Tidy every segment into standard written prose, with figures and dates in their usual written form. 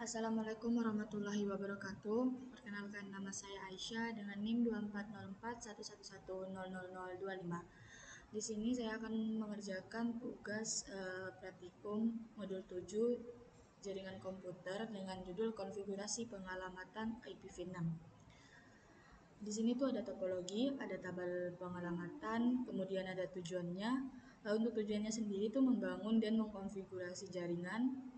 Assalamualaikum warahmatullahi wabarakatuh. Perkenalkan, nama saya Aisyah dengan NIM 240411100025. Di sini saya akan mengerjakan tugas praktikum modul 7 jaringan komputer dengan judul konfigurasi pengalamatan IPv6. Di sini tuh ada topologi, ada tabel pengalamatan, kemudian ada tujuannya. Lalu untuk tujuannya sendiri tuh membangun dan mengkonfigurasi jaringan,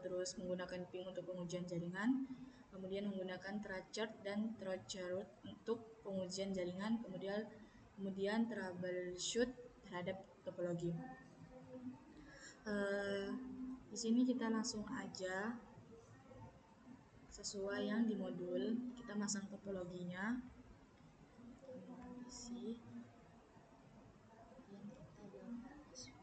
terus menggunakan ping untuk pengujian jaringan, kemudian menggunakan TrueChart dan TrueChart untuk pengujian jaringan, kemudian troubleshoot terhadap topologi. Di sini kita langsung aja sesuai yang di modul, kita masang topologinya. Isi. Dan kita bakal switch.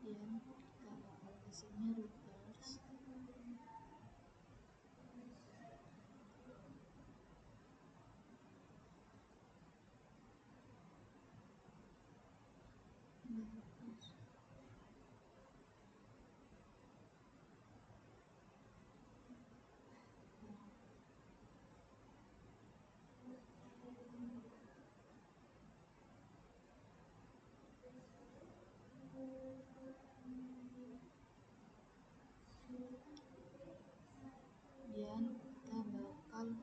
Dan kita bakal kasihnya routers. Kemudian kita bakal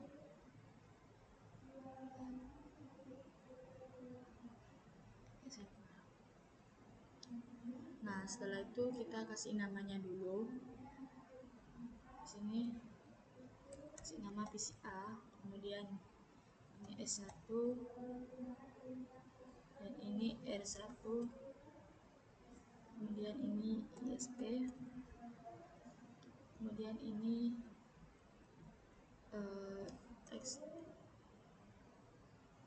setelah itu kita kasih namanya dulu. Di sini kasih nama PCA, kemudian ini S1 dan ini R1, kemudian ini ISP, kemudian ini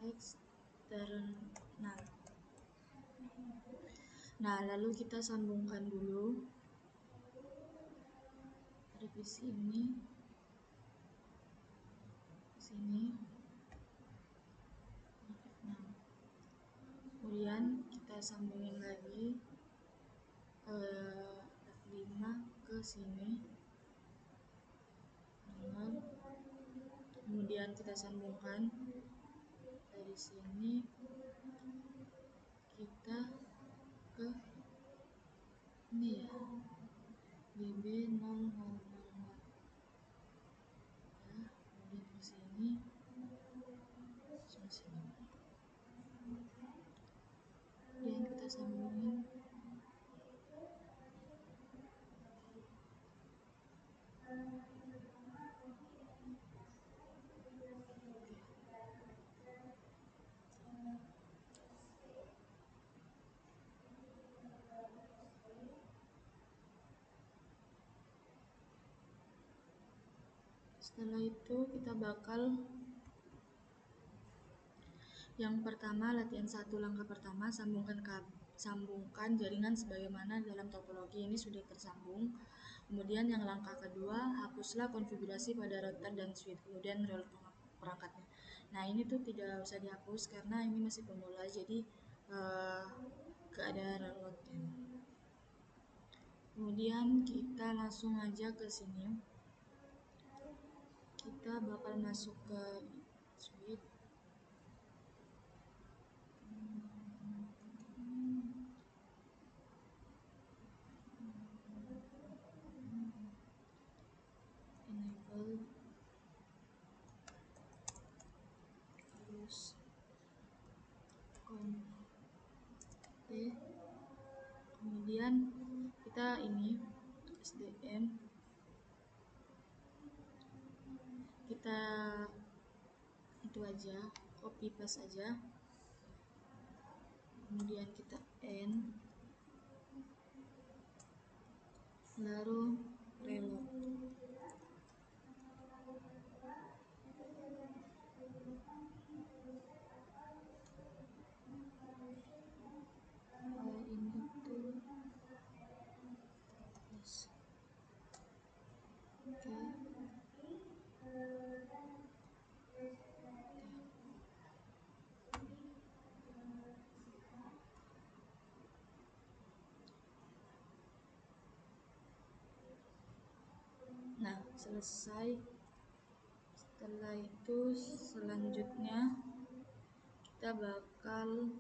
eksternal. Nah, lalu kita sambungkan dulu revisi ini ke sini. Nah, kemudian kita sambungin lagi F5 ke sini. Kemudian kita sambungkan dari sini kita ke ini ya, GB000 ya, kemudian ke sini sini. Kemudian kita sambungin setelah itu kita bakal yang pertama, latihan 1 langkah pertama, sambungkan jaringan sebagaimana dalam topologi ini sudah tersambung. Kemudian yang langkah kedua, hapuslah konfigurasi pada router dan switch, kemudian roll perangkatnya. Nah, ini tuh tidak usah dihapus karena ini masih pemula, jadi gak ada reloadnya. Kemudian kita langsung aja ke sini. Kita bakal masuk ke switch. Enable, terus kemudian kita ini SDM, kita itu aja, copy paste aja, kemudian kita end, lalu reload. Ini tuh yes. Oke. selesai. Setelah itu selanjutnya kita bakal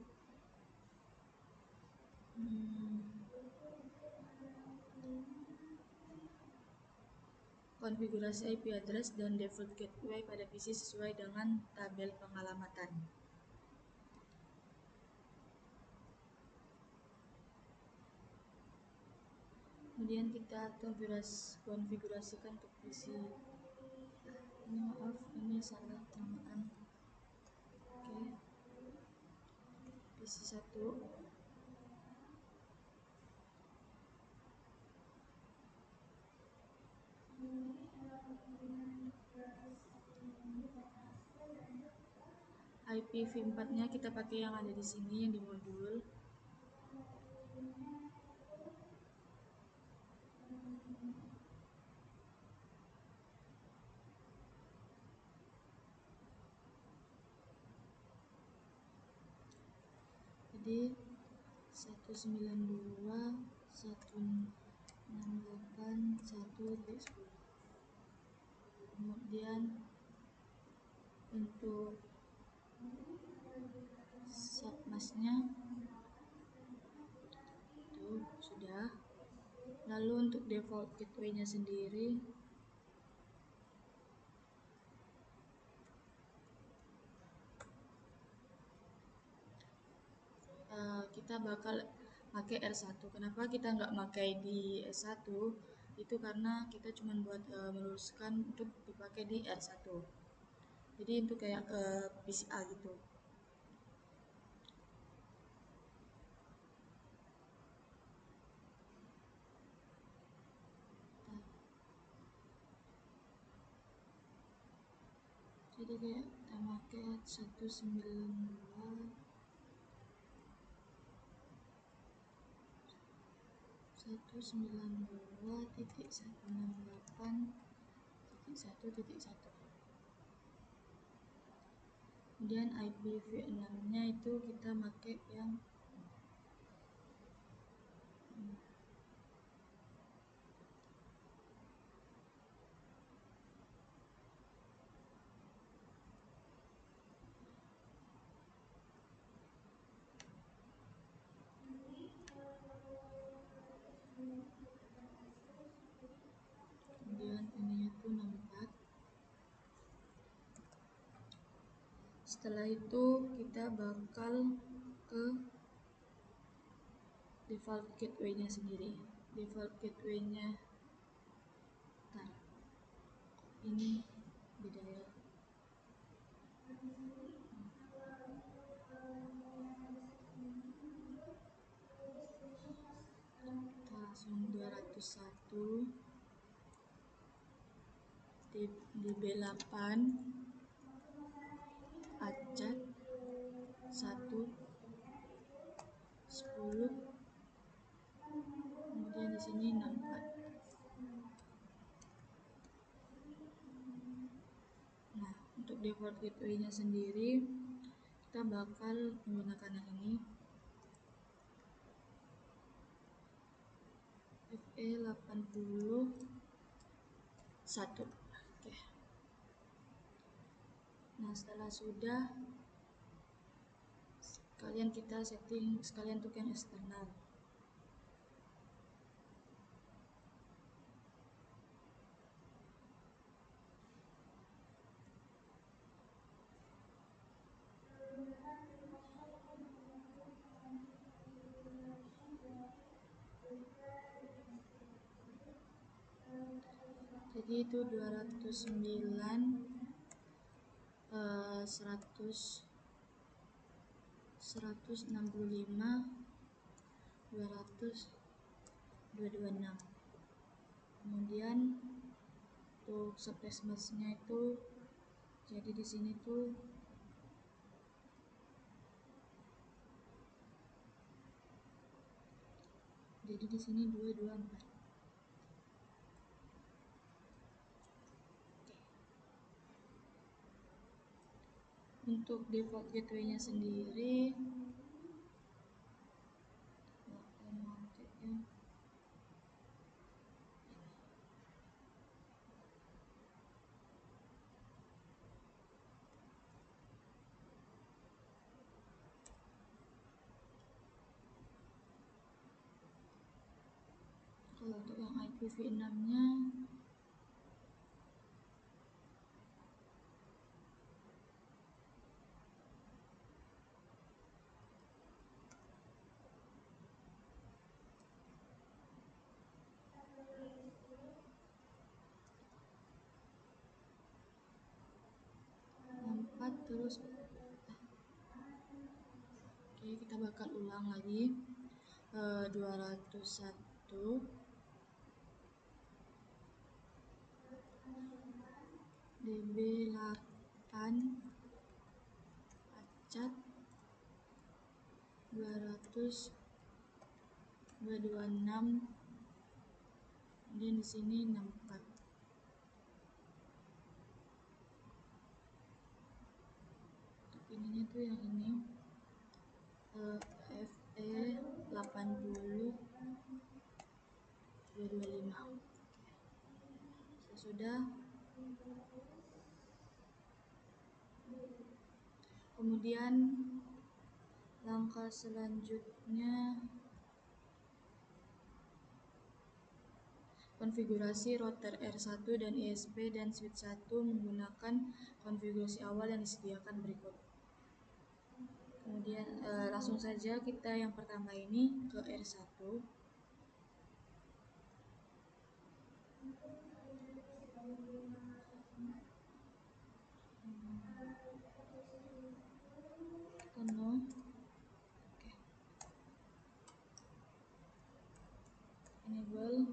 konfigurasi IP address dan default gateway pada PC sesuai dengan tabel pengalamatan. Kemudian kita konfigurasikan untuk PC. Ini maaf, ini salah penamaan. Oke. PC 1. IPv4-nya kita pakai yang ada di sini, yang di modul. Jadi 192.168.1.10. Kemudian untuk submasknya itu sudah. Lalu untuk default gateway-nya sendiri kita bakal pakai R1. Kenapa kita nggak pakai di S1? Itu karena kita cuma buat meluruskan untuk dipakai di R1. Jadi itu kayak PCA gitu. Jadi kayak kita pakai 192.168.1.1. Kemudian IPv6-nya itu kita pakai yang kemudian ininya tuh 64. Setelah itu kita bakal ke default gateway-nya sendiri. Default gateway-nya ini beda ya. Kita langsung 201 di B8 acak 1 10. Kemudian di sini 64. Nah, untuk default gateway-nya sendiri kita bakal menggunakan yang ini, FE81. Oke. Nah, setelah sudah kita setting sekalian untuk yang eksternal. Jadi itu 209 165 200 226. Kemudian untuk subtext mask-nya itu jadi di sini tuh jadi di sini 224. Untuk default gateway-nya sendiri IPv6-nya empat terus. Oke, kita bakal ulang lagi. 201 DB8 acak 200 226, kemudian di sini 64. Untuk ininya tuh yang ini FE 80 225. Sesudah, kemudian langkah selanjutnya konfigurasi router R1 dan ISP dan switch 1 menggunakan konfigurasi awal yang disediakan berikut. Kemudian langsung saja kita yang pertama ini ke R1. Penuh. Oke. Enable.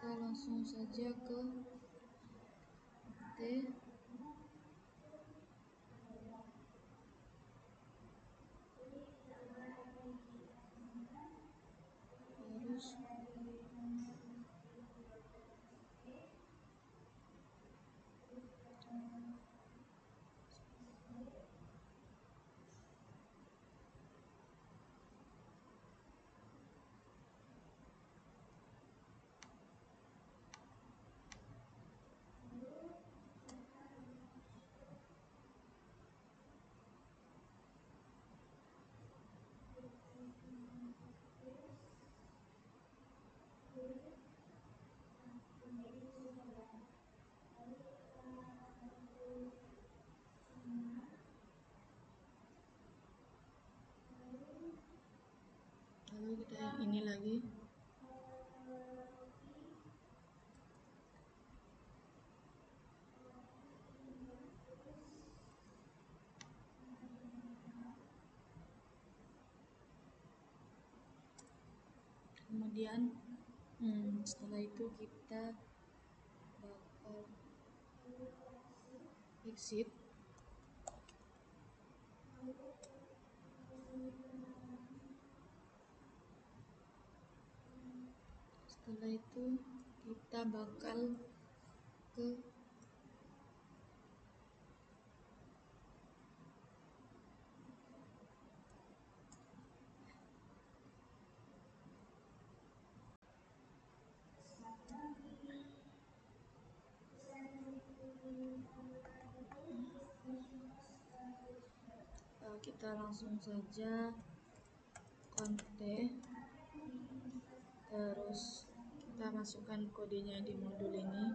Kita langsung saja ke T. Terus lalu kita yang ini lagi. Kemudian setelah itu kita bakal exit. Setelah itu kita bakal ke kita langsung saja kontek, terus kita masukkan kodenya di modul ini.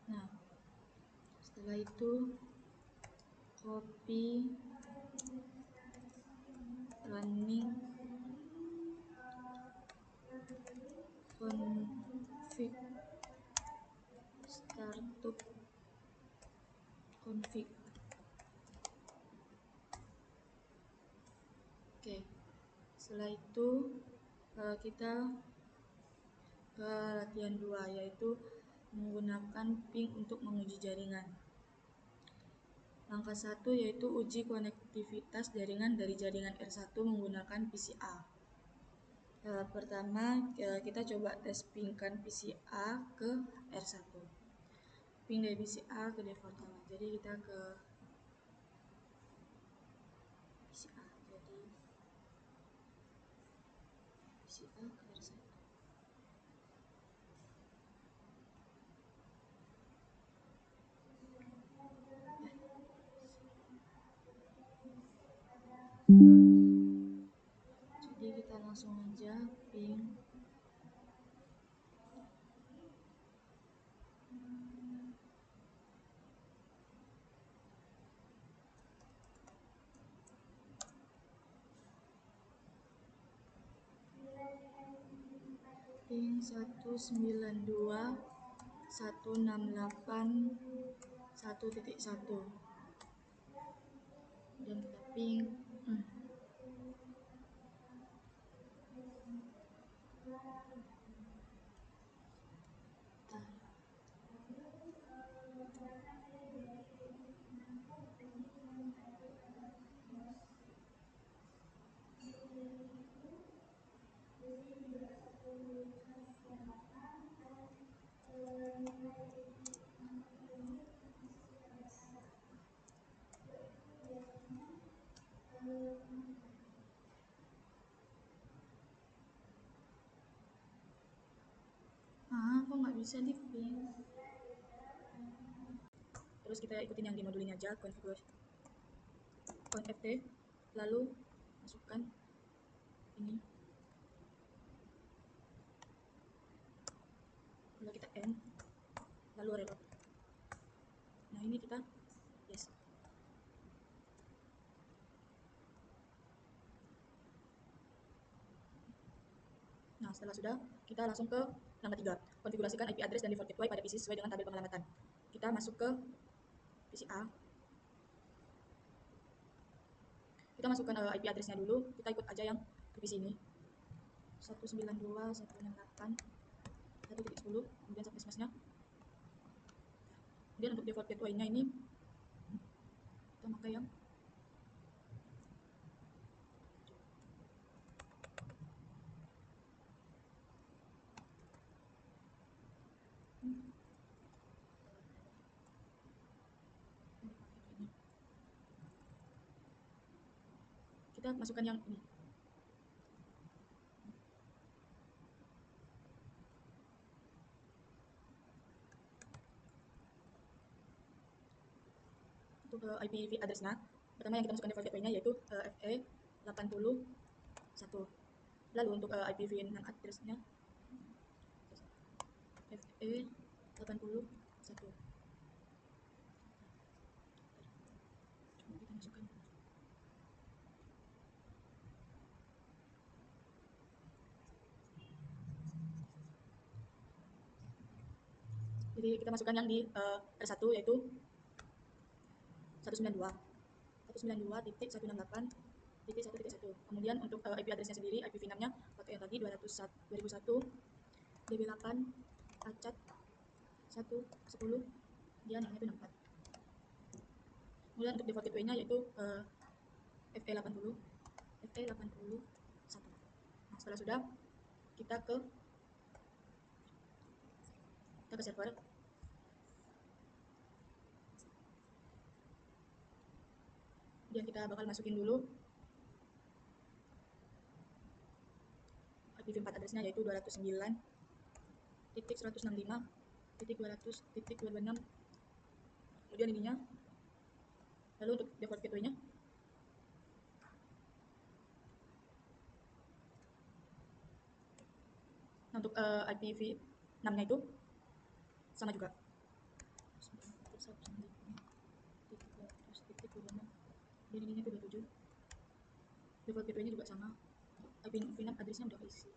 Nah, setelah itu copy running config startup config. Oke, Setelah itu kita ke latihan 2, yaitu menggunakan ping untuk menguji jaringan. Langkah 1 yaitu uji konektivitas jaringan dari jaringan R1 menggunakan PCA. Pertama kita coba tes pingkan PCA ke R1. Ping dari PCA ke default A. Jadi kita ke PCA. Jadi PCA ke R1. Jadi kita langsung aja ping ping 192.168.1.1 dan kita ping kok nggak bisa di ping. Terus kita ikutin yang di modul ini aja, konfigurasi ft, lalu masukkan ini, lalu kita end, lalu reload. Nah ini kita yes. Nah setelah sudah, kita langsung ke langkah 3, konfigurasikan IP address dan default gateway pada PC sesuai dengan tabel pengelamatan. Kita masuk ke PCA, kita masukkan IP addressnya dulu, kita ikut aja yang di PC ini 192.168.1.10, kemudian subnetnya. Kemudian untuk default gateway-nya ini kita pakai yang kita masukkan yang ini. Untuk IP address-nya, pertama yang kita masukkan default gateway-nya yaitu FE81. Lalu untuk IP VNAND address-nya FE81. Coba kita masukkan. Jadi kita masukkan yang di R1 yaitu 192.168.1.1. Kemudian untuk IP address-nya sendiri, IP VNAND-nya pakai yang tadi 2001 DB8 acat 110, kemudian yang itu 64. Kemudian untuk default gateway-nya yaitu FE81. Nah setelah sudah, kita ke server. Kemudian kita bakal masukin dulu IPv4 address-nya yaitu 209.165.200.226. Kemudian ininya. Lalu untuk default gateway-nya untuk IPv6-nya itu sama juga. Dan ininya itu 27. Default gateway-nya juga sama. IPv6 address-nya udah keisi.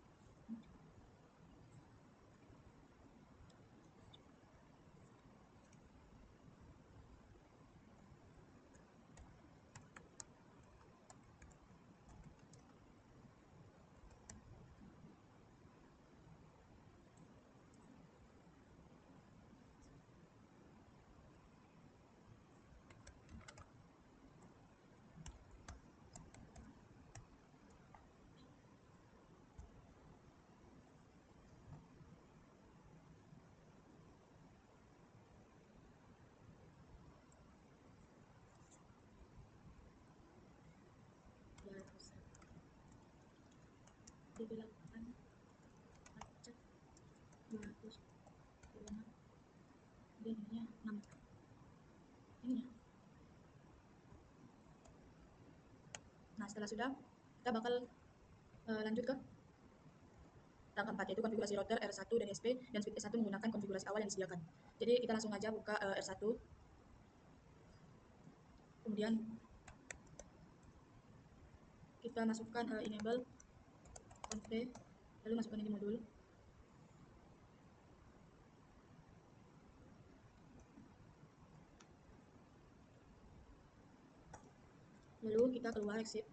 kemudian ininya 6 ininya. Nah, setelah sudah, kita bakal lanjut ke tahap keempat, yaitu konfigurasi router R1 dan SP dan switch S1 menggunakan konfigurasi awal yang disediakan. Jadi kita langsung aja buka R1, kemudian kita masukkan enable conf, lalu masukkan ini modul. Lalu kita keluar exit,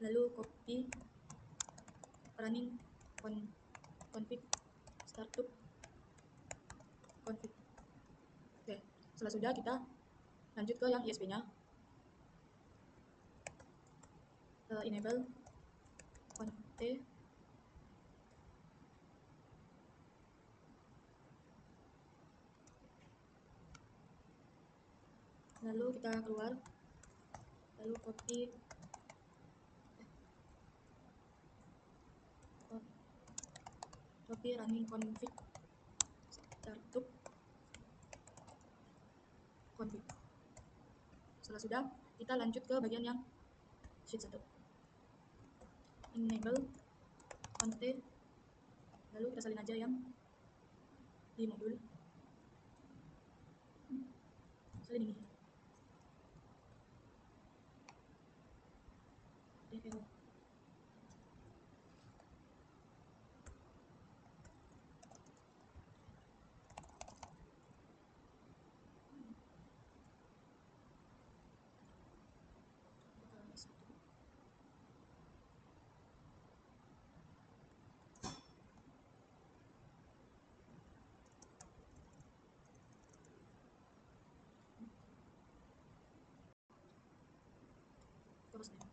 lalu copy running config startup config. Oke, setelah sudah kita lanjut ke yang ISP-nya, enable conf, lalu kita keluar, lalu copy running config startup config. Setelah sudah, kita lanjut ke bagian yang sheet 1, enable conf, lalu kita salin aja yang di modul, salin ini. Error. Terus nih.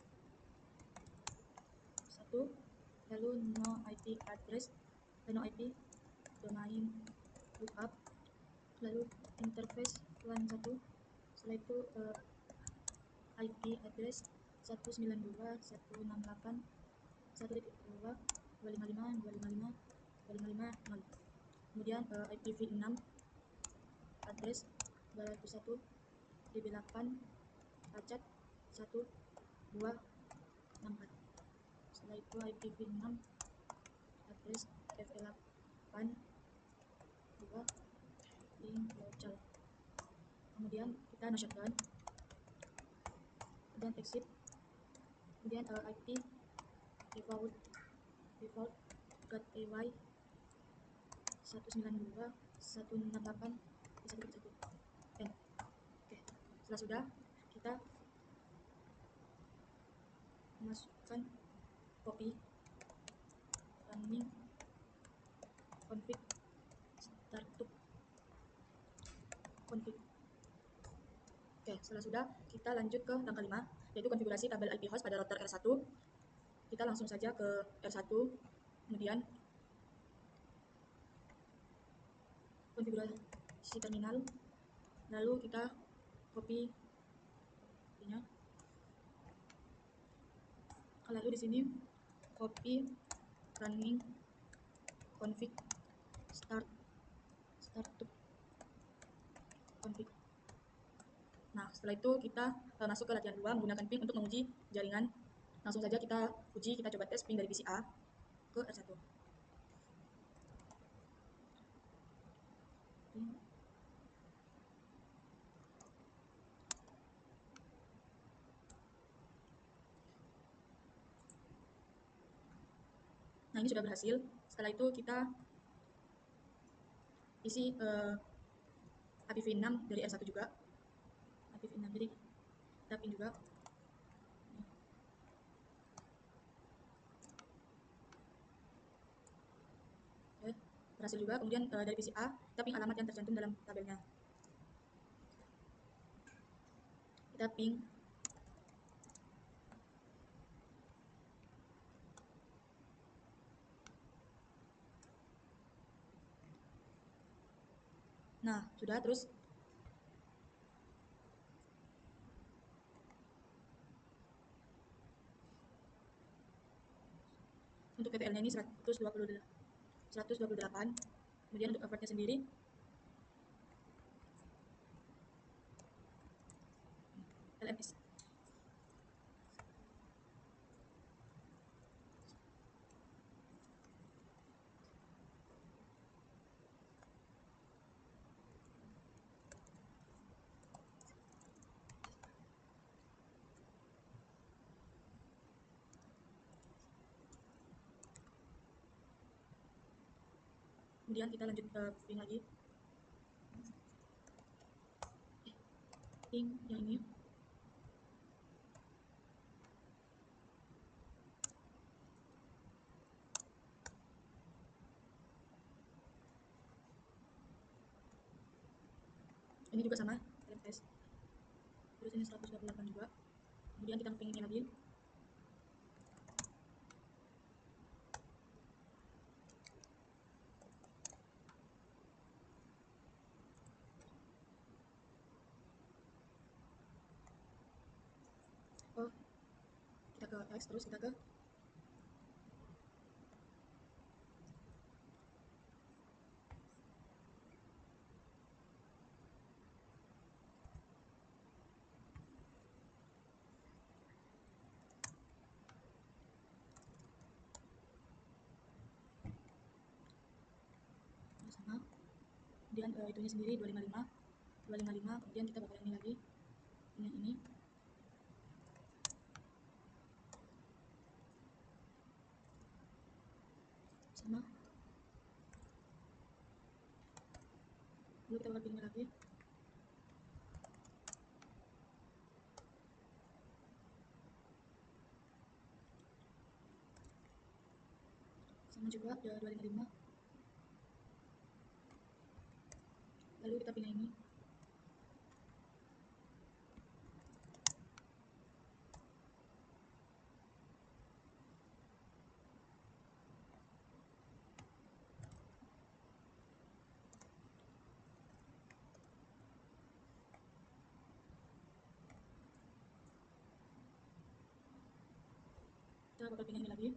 1, lalu no IP address, no IP domain lookup, lalu interface LAN 1, setelah itu IP address 192.168.1.2.255.255.255.0. Kemudian IPv6 address 201.db8 pacet 1264. Setelah itu IPv6 address FE8 2 link local. Kemudian kita no shutdown, kemudian exit, kemudian IP default get AY 192.168.1.1. Oke, setelah sudah, kita masukkan copy running config startup config. Oke, setelah sudah, kita lanjut ke langkah 5, yaitu konfigurasi tabel IP host pada router R1. Kita langsung saja ke R1, kemudian konfigurasi terminal, lalu kita copy ini, lalu di sini copy running config startup config. Nah, setelah itu kita masuk ke latihan 2 menggunakan ping untuk menguji jaringan. Langsung saja kita uji, kita coba tes ping dari PC A ke R1. Nah, ini sudah berhasil. Setelah itu kita isi IPv6 dari R1 juga. IPv6 jadi kita ping juga. Oke, berhasil juga. Kemudian dari PC A kita ping alamat yang tercantum dalam tabelnya. Kita ping nah, sudah. Terus untuk VPL-nya ini 128. Kemudian untuk coverage-nya sendiri LMS. Kemudian kita lanjut ke ping lagi, ping yang ini. Ini juga sama, LMS. Terus ini 128 juga. Kemudian kita ping ini lagi. Oh, kita ke X, terus kita ke sama. Kemudian itunya sendiri 255, kemudian kita bakal ini lagi, ini sama. Lalu kita bakal pilih lagi, sama juga 255. Lalu kita pilih ini. Kita bakal pilih ini lagi.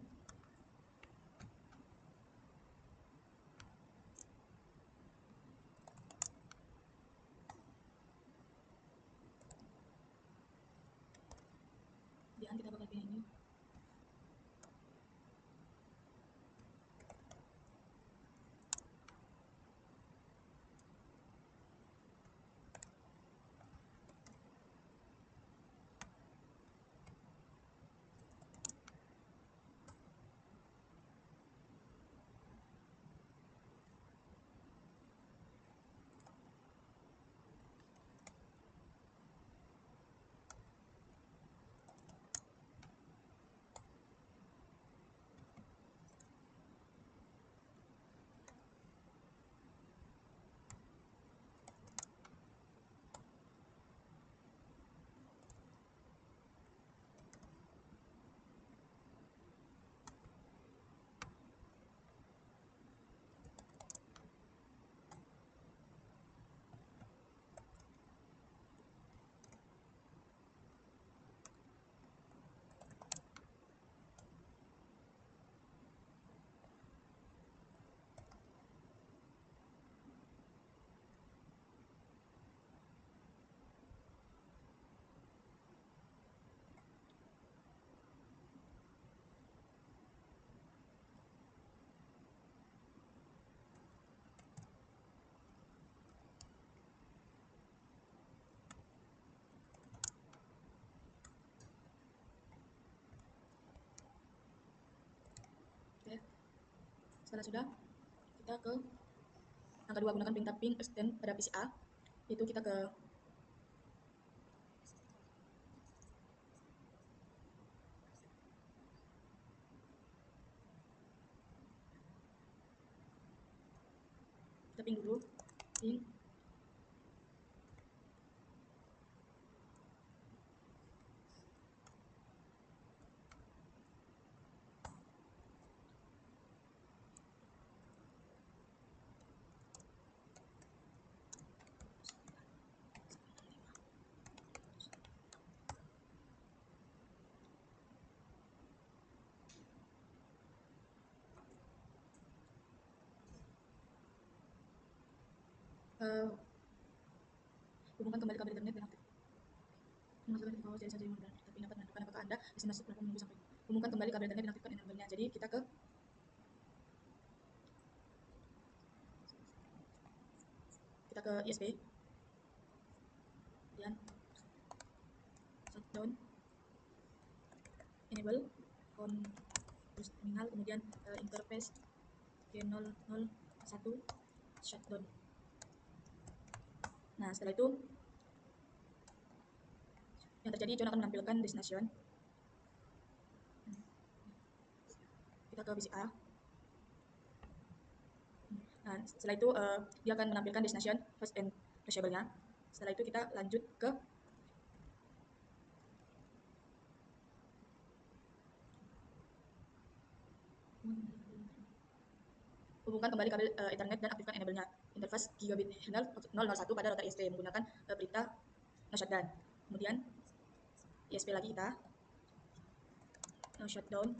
Dan kita bakal pilih ini. Oke, setelah sudah, kita ke angka 2, gunakan perintah ping extend pada PC A. Itu kita ke kita ping dulu, ping hubungkan kembali kabel Ethernet dengan memasukkan titik power dari satu yang benar, tapi dapat menentukan apakah Anda destinasi berapa menunggu sampai. Hubungkan kembali kabel Ethernet dan aktifkan enable-nya. Jadi kita ke ISP, kemudian shutdown, enable, terus terminal, kemudian interface G001 shutdown. Nah, setelah itu yang terjadi John akan menampilkan destination. Kita ke VCA. Nah, setelah itu dia akan menampilkan destination, host and reachable-nya. Setelah itu kita lanjut ke hubungkan kembali kabel Ethernet dan aktifkan enable-nya. Interface gigabit handle 001 pada router ISP menggunakan perintah no shutdown. Kemudian ISP lagi kita no shutdown.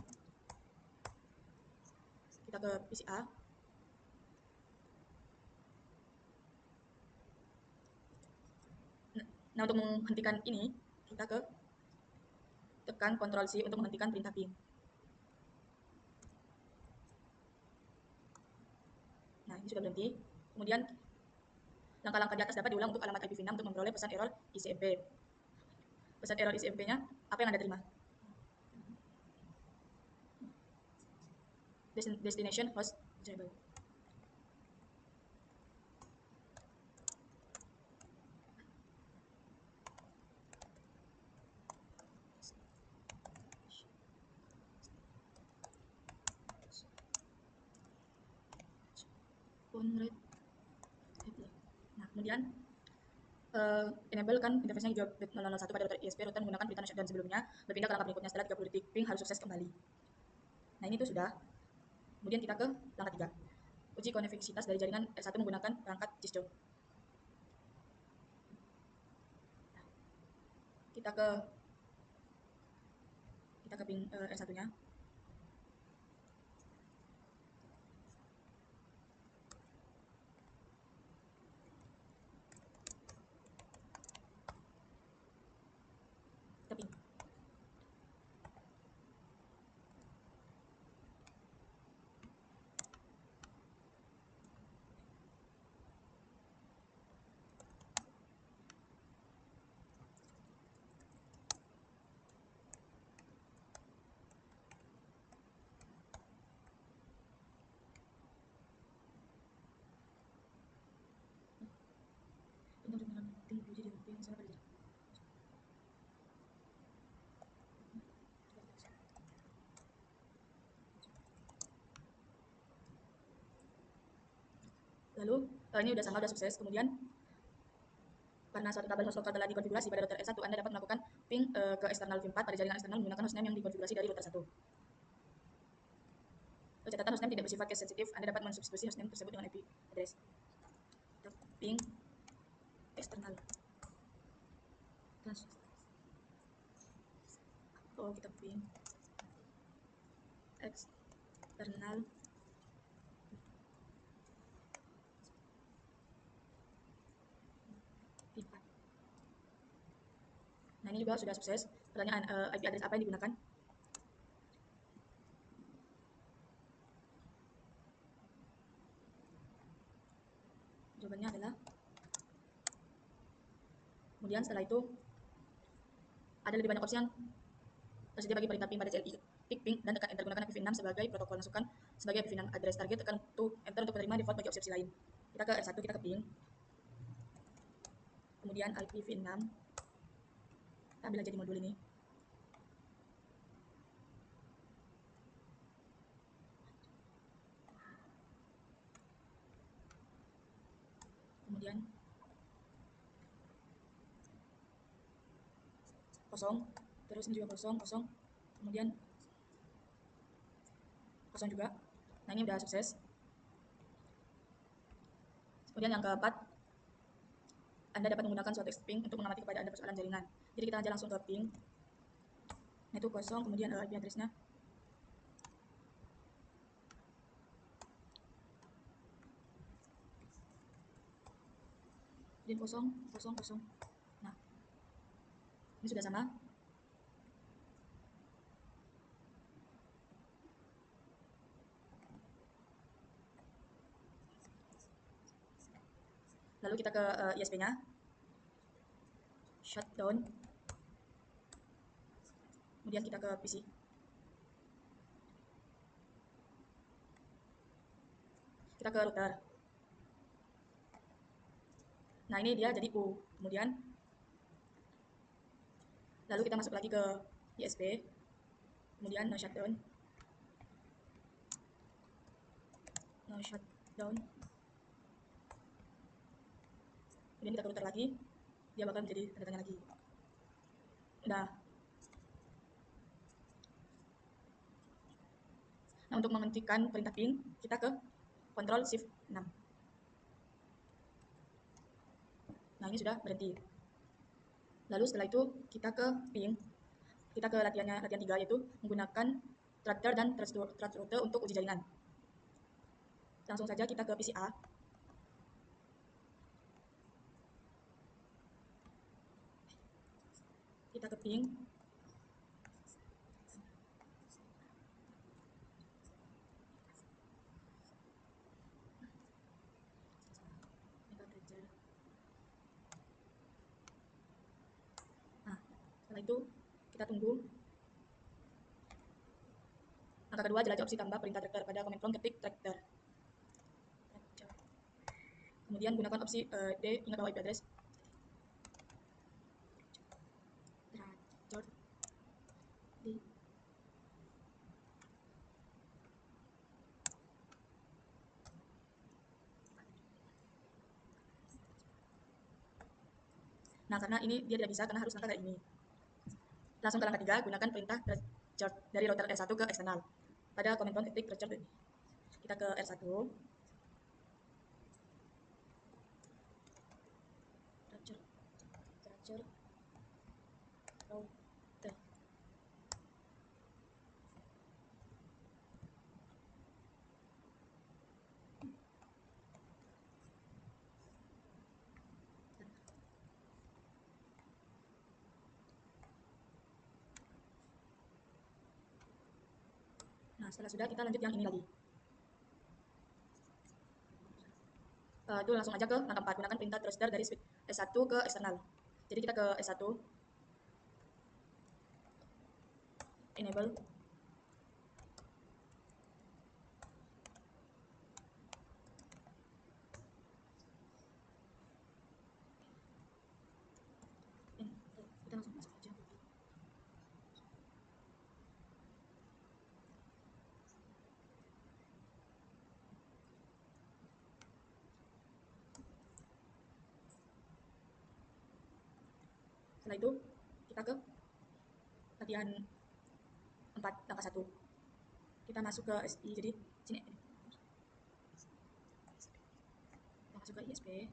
Kita ke PCA. Nah, untuk menghentikan ini, kita ke tekan Ctrl C untuk menghentikan perintah ping. Nah, ini sudah berhenti. Kemudian langkah-langkah di atas dapat diulang untuk alamat IPv6 untuk memperoleh pesan error ICMP. Pesan error ICMP-nya apa yang Anda terima? Destination host disable. Nah, kemudian enable kan interface-nya gigabit 001 pada router ISP router menggunakan perintah shutdown sebelumnya, berpindah ke langkah berikutnya setelah 30 detik ping harus sukses kembali. Nah, ini tuh sudah. Kemudian kita ke langkah 3. Uji konektivitas dari jaringan R1 menggunakan perangkat Cisco. Kita ke ping R1-nya. Kita ping. Untuk dengan tim uji di ping sama pada jarak. Lalu ini udah sama, udah sukses. Kemudian karena suatu kabel host lokal telah dikonfigurasi pada router R1, Anda dapat melakukan ping ke eksternal V4 pada jaringan eksternal menggunakan hostname yang dikonfigurasi dari router 1. Catatan hostname tidak bersifat case sensitif, Anda dapat mensubstitusi hostname tersebut dengan IP address. Kita ping eksternal. Kita ping eksternal V4. Nah, ini juga sudah sukses. Pertanyaan IP address apa yang digunakan? Jawabannya adalah, kemudian setelah itu ada lebih banyak opsi yang tersedia bagi perintah ping pada CLI. Klik ping dan tekan enter, gunakan IPv6 sebagai protokol, masukkan sebagai IPv6 address target, tekan enter untuk menerima default bagi opsi lain. Kita ke R1, kita ke ping, kemudian IPv6, kita ambil aja di modul ini. Kemudian kosong, terus ini juga kosong, kemudian kosong juga. Nah, ini udah sukses. Kemudian yang keempat, Anda dapat menggunakan suatu ping untuk mengamati kepada Anda persoalan jaringan. Jadi kita aja langsung ke ping. Nah, itu kosong, kemudian IP address-nya. Dan kosong. Nah, Ini sudah sama. Lalu kita ke ISP-nya, shutdown. Kemudian kita ke PC. Kita ke router. Nah, ini dia jadi U. Kemudian lalu kita masuk lagi ke ISP. Kemudian no shutdown. No shutdown. Kemudian kita ke router lagi. Dia bakal menjadi tanda tanya lagi. Udah. Nah, untuk menghentikan perintah ping, kita ke Ctrl Shift 6. Nah, ini sudah berhenti. Lalu setelah itu kita ke ping. Kita ke latihan 3 yaitu menggunakan tractor dan trace route untuk uji jaringan. Langsung saja kita ke PCA. Kita ke ping. Nah, setelah itu kita tunggu. Angka kedua jelajahi opsi tambah perintah tractor pada command prompt ketik tractor. Kemudian gunakan opsi D, ingat bahwa IP address tractor D. Nah, karena ini dia tidak bisa karena harus langkah kayak ini. Langsung ke langkah 3, gunakan perintah tractor dari router R1 ke eksternal. Pada command prompt ketik tractor. Kita ke R1. Tractor router. Nah, setelah sudah kita lanjut yang ini lagi. Itu langsung aja ke langkah 4, gunakan perintah thruster dari switch S1 ke eksternal. Jadi kita ke S1, enable, kita langsung masuk aja. Setelah itu kita ke latihan 4 langkah 1. Kita masuk ke SI, jadi sini kita masuk ke ISP.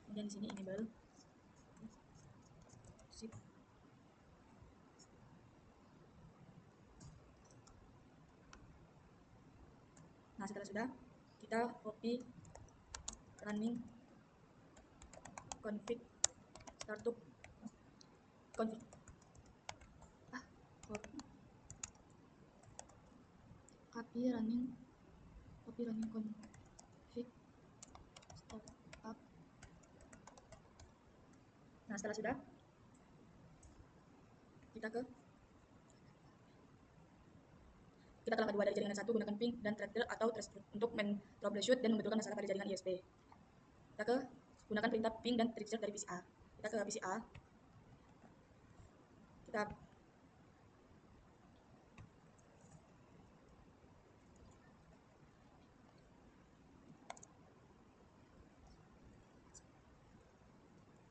Kemudian di sini enable shift. Nah, setelah sudah kita copy running config startup config copy running config startup. Nah, setelah sudah kita ke langkah 2 dari jaringan 1, gunakan ping dan tractor atau trace untuk troubleshoot dan membetulkan masalah pada jaringan ISP. Kita ke gunakan perintah ping dan tracer dari PCA. Kita ke PCA. Kita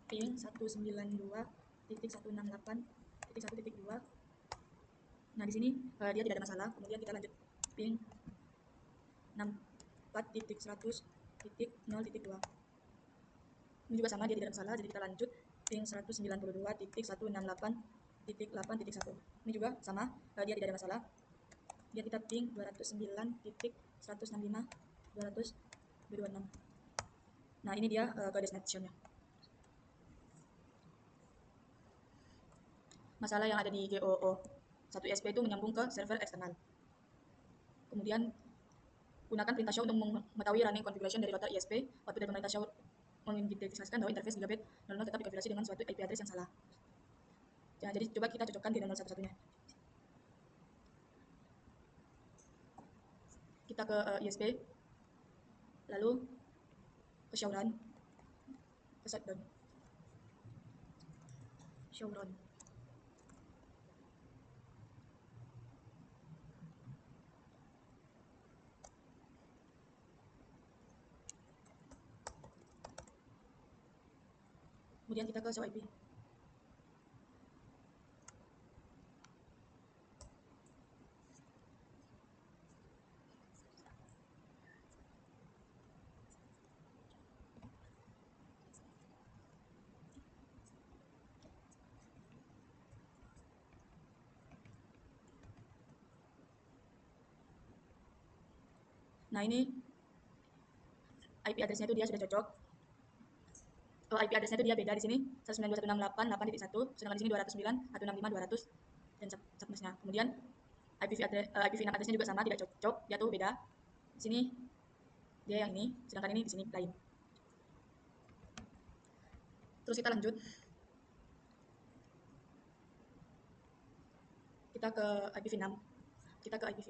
ping 192.168.1.2. Nah, di sini dia tidak ada masalah. Kemudian kita lanjut ping 64.100.0.2. Ini juga sama, dia tidak ada masalah. Jadi kita lanjut ping 192.168.8.1. Ini juga sama, dia tidak ada masalah. Dia kita ping 209.165.226. Nah, ini dia ke destination-nya. masalah yang ada di GOO. Satu ISP itu menyambung ke server eksternal. Kemudian gunakan perintah show untuk mengetahui running configuration dari router ISP. Output dari perintah show mengindikasikan bahwa interface gigabit 00 tetap dikonfigurasi dengan suatu IP address yang salah. Ya, jadi coba kita cocokkan di 00 satu-satunya. Kita ke ISP, lalu ke show run, ke shutdown, show run. Kemudian kita ke show IP. Nah, ini IP address-nya itu dia sudah cocok. Oh, IP address-nya itu dia beda di sini 192.168.8.1, sedangkan di sini 209.165.200 dan subnetnya. Kemudian IP VLAN address-nya juga sama, tidak cocok, dia tuh beda. Di sini dia yang ini, sedangkan ini di sini lain. Terus kita lanjut. Kita ke IPv6. Kita ke IPv